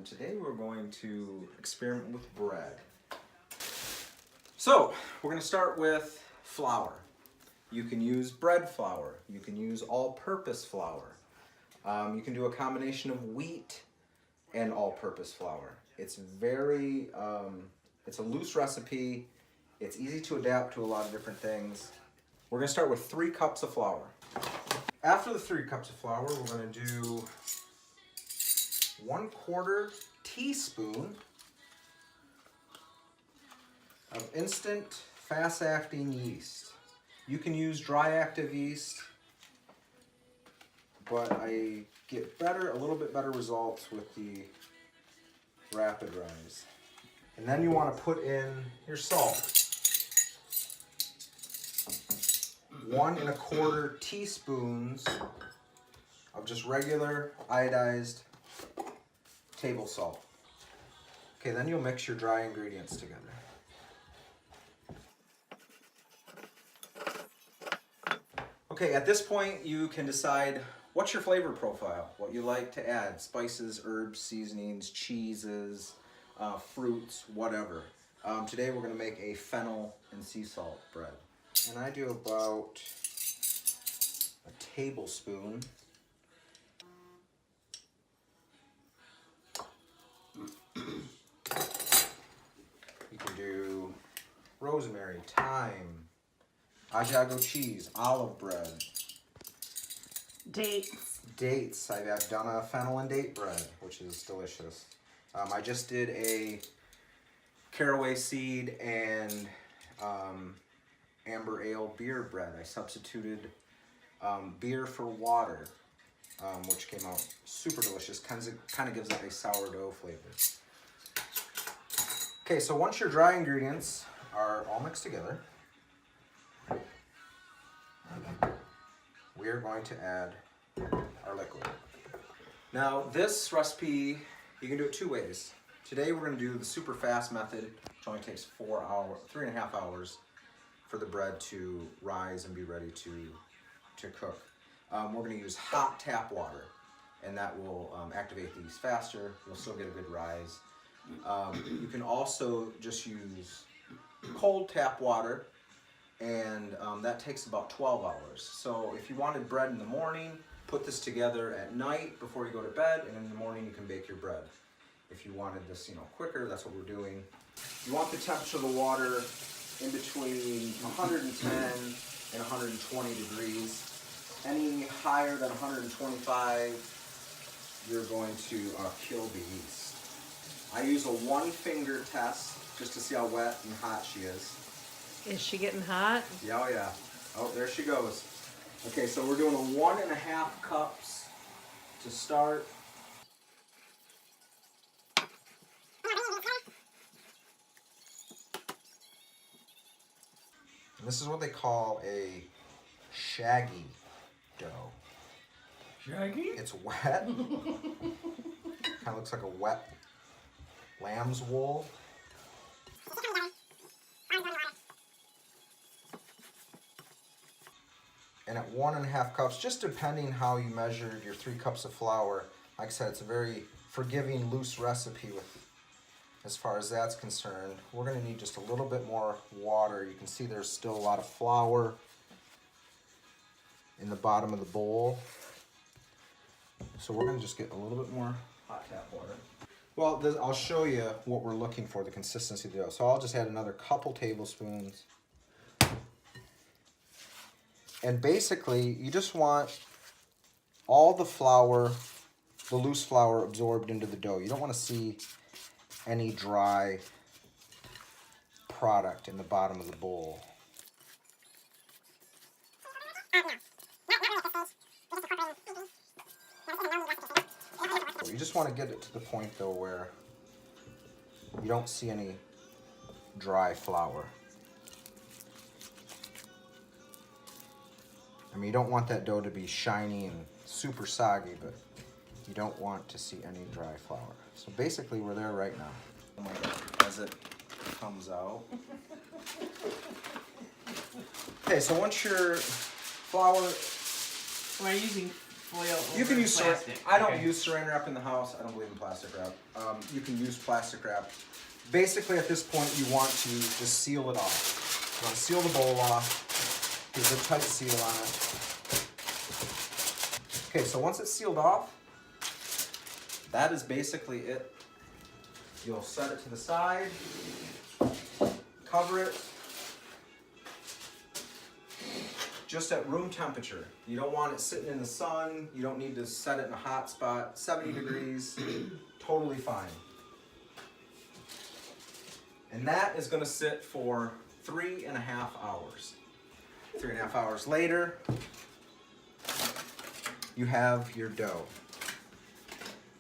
Today we're going to experiment with bread. So we're going to start with flour. You can use bread flour. You can use all-purpose flour. You can do a combination of wheat and all-purpose flour. It's it's a loose recipe. It's easy to adapt to a lot of different things. We're going to start with 3 cups of flour. After the 3 cups of flour, we're going to do 1/4 teaspoon of instant fast-acting yeast. You can use dry active yeast, but I get a little bit better results with the rapid rise. And then you want to put in your salt. 1 1/4 teaspoons of just regular iodized table salt. Okay, then you'll mix your dry ingredients together. Okay, at this point you can decide what's your flavor profile, what you like to add, spices, herbs, seasonings, cheeses, fruits, whatever. Today we're going to make a fennel and sea salt bread. And I do about a tablespoon. You can do rosemary, thyme, Asiago cheese, olive bread. Dates. I've done a fennel and date bread, which is delicious. I just did a caraway seed and amber ale beer bread. I substituted beer for water, which came out super delicious. Kind of gives it a sourdough flavor. Okay, so once your dry ingredients are all mixed together, we are going to add our liquid. Now this recipe, you can do it 2 ways. Today we're going to do the super fast method, which only takes 3.5 hours for the bread to rise and be ready to cook. We're going to use hot tap water, and that will activate these faster. You'll still get a good rise. You can also just use cold tap water, and that takes about 12 hours. So if you wanted bread in the morning, put this together at night before you go to bed, and in the morning you can bake your bread. If you wanted this, quicker, that's what we're doing. You want the temperature of the water in between 110 and 120 degrees. Any higher than 125, you're going to kill the yeast. I use a 1-finger test just to see how wet and hot she is. Is she getting hot? Yeah, oh yeah. Oh, there she goes. Okay, so we're doing a 1.5 cups to start. And this is what they call a shaggy dough. Shaggy? It's wet. Kind of looks like a wet lamb's wool. And at 1.5 cups, just depending how you measured your 3 cups of flour, like I said, it's a very forgiving, loose recipe as far as that's concerned. We're going to need just a little bit more water. You can see there's still a lot of flour in the bottom of the bowl. So we're going to just get a little bit more hot tap water. Well, I'll show you what we're looking for, the consistency of the dough. So I'll just add another couple tablespoons. And basically, you just want all the flour, the loose flour, absorbed into the dough. You don't want to see any dry product in the bottom of the bowl. You just want to get it to the point, though, where you don't see any dry flour. I mean, you don't want that dough to be shiny and super soggy, but you don't want to see any dry flour. So basically, we're there right now. Oh my God, as it comes out. Okay, so once your flour Am I using foil over You can use plastic. I don't Okay. use saran wrap in the house. I don't believe in plastic wrap. You can use plastic wrap. Basically, at this point, you want to just seal it off. You want to seal the bowl off. Give a tight seal on it. Okay, so once it's sealed off, that is basically it. You'll set it to the side, cover it, just at room temperature. You don't want it sitting in the sun. You don't need to set it in a hot spot. 70 degrees, totally fine. And that is going to sit for 3.5 hours. 3.5 hours later, you have your dough.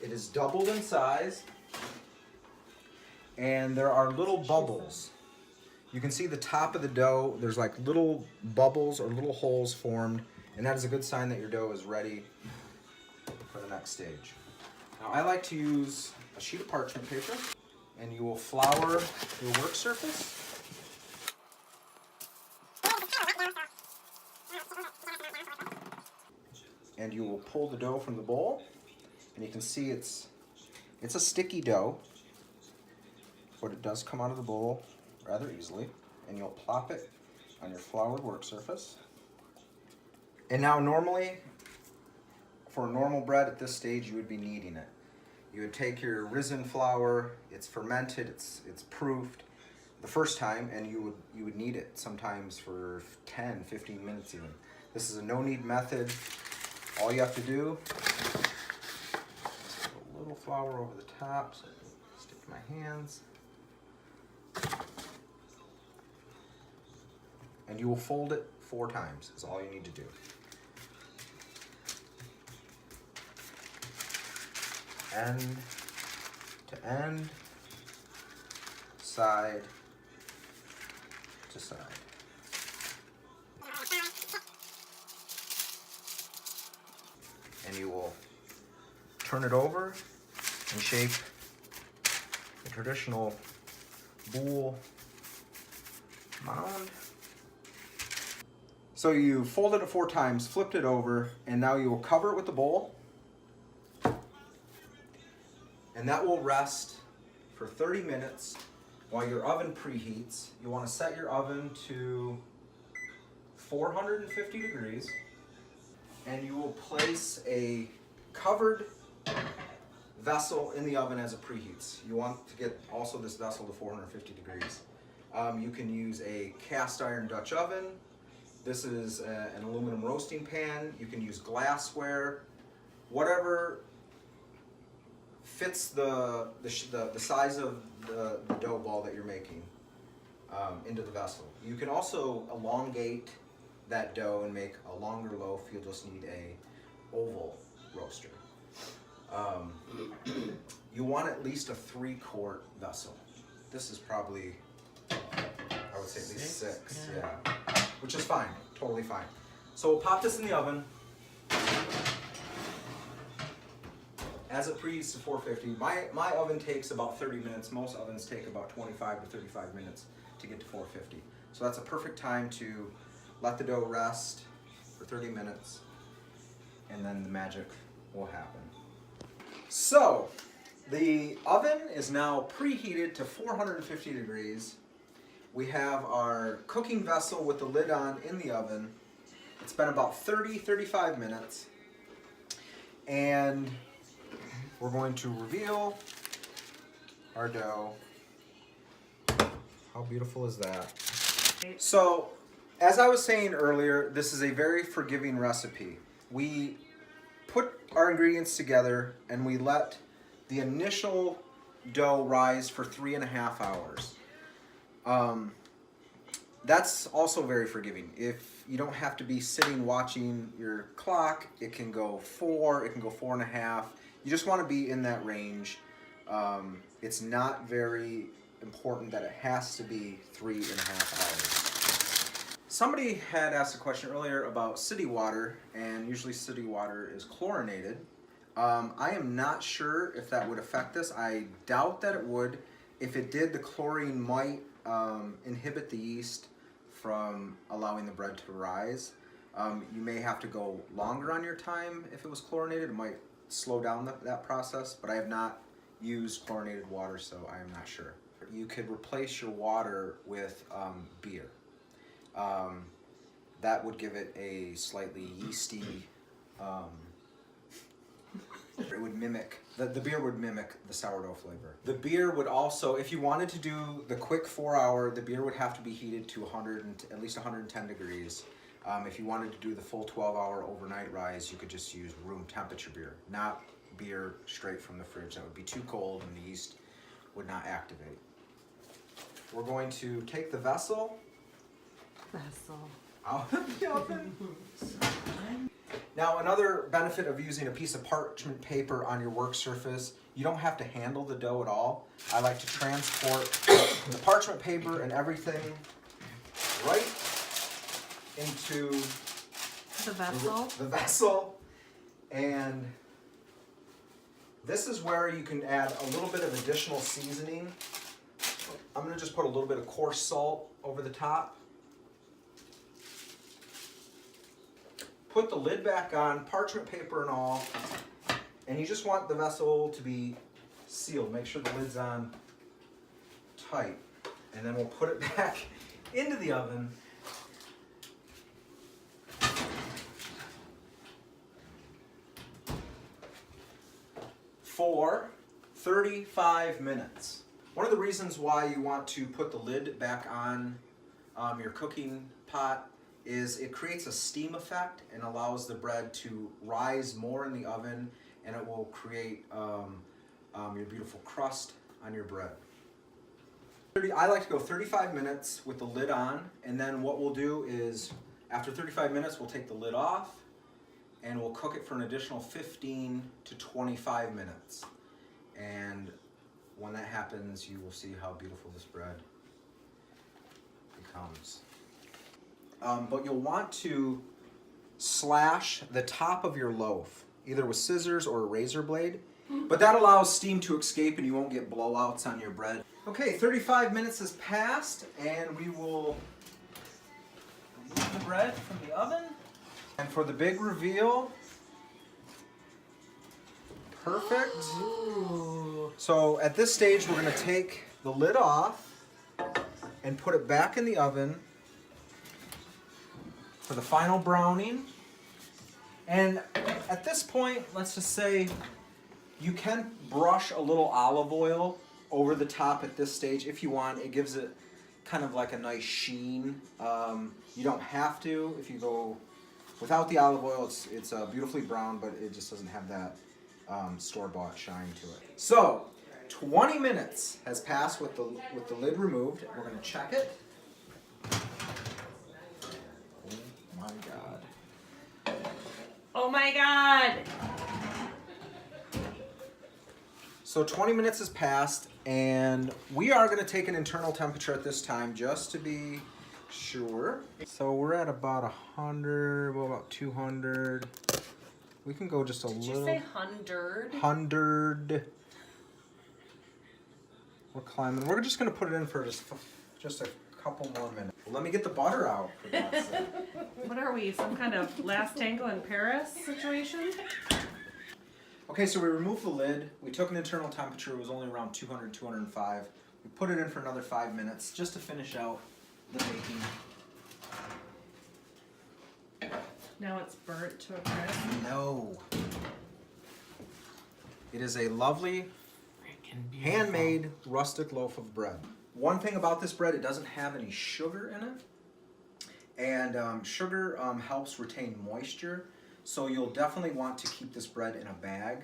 It is doubled in size, and there are little bubbles. You can see the top of the dough, there's like little bubbles or little holes formed, and that is a good sign that your dough is ready for the next stage. Now I like to use a sheet of parchment paper, and you will flour your work surface. And you will pull the dough from the bowl, and you can see it's a sticky dough, but it does come out of the bowl rather easily, and you'll plop it on your floured work surface. And now normally, for normal bread at this stage, you would be kneading it. You would take your risen flour, it's fermented, it's proofed the first time, and you would knead it sometimes for 10, 15 minutes even. This is a no-knead method. All you have to do is put a little flour over the top so I can stick my hands. And you will fold it 4 times is all you need to do. End to end, side to side. And you will turn it over and shape the traditional Boule mound. So you folded it 4 times, flipped it over, and now you will cover it with the bowl. And that will rest for 30 minutes while your oven preheats. You want to set your oven to 450 degrees. And you will place a covered vessel in the oven as it preheats. You want to get also this vessel to 450 degrees. You can use a cast iron Dutch oven. This is an aluminum roasting pan. You can use glassware, whatever fits the size of the dough ball that you're making into the vessel. You can also elongate that dough and make a longer loaf. You'll just need a oval roaster. You want at least a 3-quart vessel. This is probably, I would say at least 6, yeah. Which is fine, totally fine. So we'll pop this in the oven. As it preheats to 450, my oven takes about 30 minutes. Most ovens take about 25 to 35 minutes to get to 450. So that's a perfect time to let the dough rest for 30 minutes, and then the magic will happen. So the oven is now preheated to 450 degrees. We have our cooking vessel with the lid on in the oven. It's been about 30-35 minutes, and we're going to reveal our dough. How beautiful is that? So, as I was saying earlier, this is a very forgiving recipe. We put our ingredients together and we let the initial dough rise for 3.5 hours. That's also very forgiving. If you don't have to be sitting watching your clock, it can go 4, it can go 4.5. You just want to be in that range. It's not very important that it has to be 3.5 hours. Somebody had asked a question earlier about city water, and usually city water is chlorinated. I am not sure if that would affect this. I doubt that it would. If it did, the chlorine might inhibit the yeast from allowing the bread to rise. You may have to go longer on your time if it was chlorinated. It might slow down that process, but I have not used chlorinated water, so I am not sure. You could replace your water with beer. That would give it a slightly yeasty, it would mimic, the beer would mimic the sourdough flavor. The beer would also, if you wanted to do the quick 4 hour, the beer would have to be heated to at least 110 degrees. If you wanted to do the full 12-hour overnight rise, you could just use room temperature beer, not beer straight from the fridge. That would be too cold and the yeast would not activate. We're going to take the vessel out of the oven. Now, another benefit of using a piece of parchment paper on your work surface, you don't have to handle the dough at all. I like to transport the parchment paper and everything right into the vessel, and this is where you can add a little bit of additional seasoning. I'm going to just put a little bit of coarse salt over the top. Put the lid back on, parchment paper and all, and you just want the vessel to be sealed. Make sure the lid's on tight, and then we'll put it back into the oven for 35 minutes. One of the reasons why you want to put the lid back on your cooking pot is it creates a steam effect and allows the bread to rise more in the oven, and it will create your beautiful crust on your bread. I like to go 35 minutes with the lid on, and then what we'll do is after 35 minutes we'll take the lid off and we'll cook it for an additional 15 to 25 minutes. And when that happens, you will see how beautiful this bread becomes. But you'll want to slash the top of your loaf, either with scissors or a razor blade. But that allows steam to escape and you won't get blowouts on your bread. Okay, 35 minutes has passed, and we will remove the bread from the oven. And for the big reveal, perfect. Ooh. So at this stage, we're going to take the lid off and put it back in the oven for the final browning. And at this point, let's just say you can brush a little olive oil over the top at this stage if you want. It gives it kind of like a nice sheen. You don't have to. If you go without the olive oil, it's beautifully brown, but it just doesn't have that store-bought shine to it. So 20 minutes has passed with the lid removed. We're going to check it. Oh my God. Oh my God! So 20 minutes has passed, and we are going to take an internal temperature at this time just to be sure. So we're at about 100, well, about 200. We can go just a little. Did you say 100? 100. We're climbing. We're just going to put it in for just a couple more minutes. Let me get the butter out for God's sake. What are we, some kind of Last Tango in Paris situation? Okay, so we removed the lid. We took an internal temperature. It was only around 200, 205. We put it in for another 5 minutes just to finish out the baking. Now it's burnt to a crisp. No. It is a lovely, handmade rustic loaf of bread. One thing about this bread, it doesn't have any sugar in it. And sugar helps retain moisture. So you'll definitely want to keep this bread in a bag.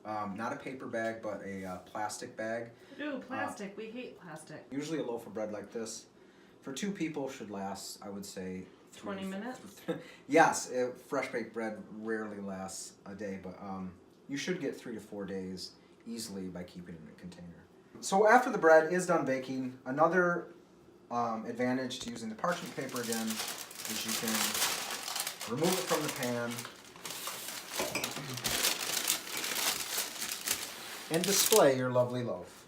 Not a paper bag, but a plastic bag. Ooh, plastic. We hate plastic. Usually a loaf of bread like this, for 2 people, should last, I would say, 20 minutes? Yes, fresh baked bread rarely lasts a day, but you should get 3 to 4 days easily by keeping it in a container. So after the bread is done baking, another advantage to using the parchment paper again is you can remove it from the pan and display your lovely loaf.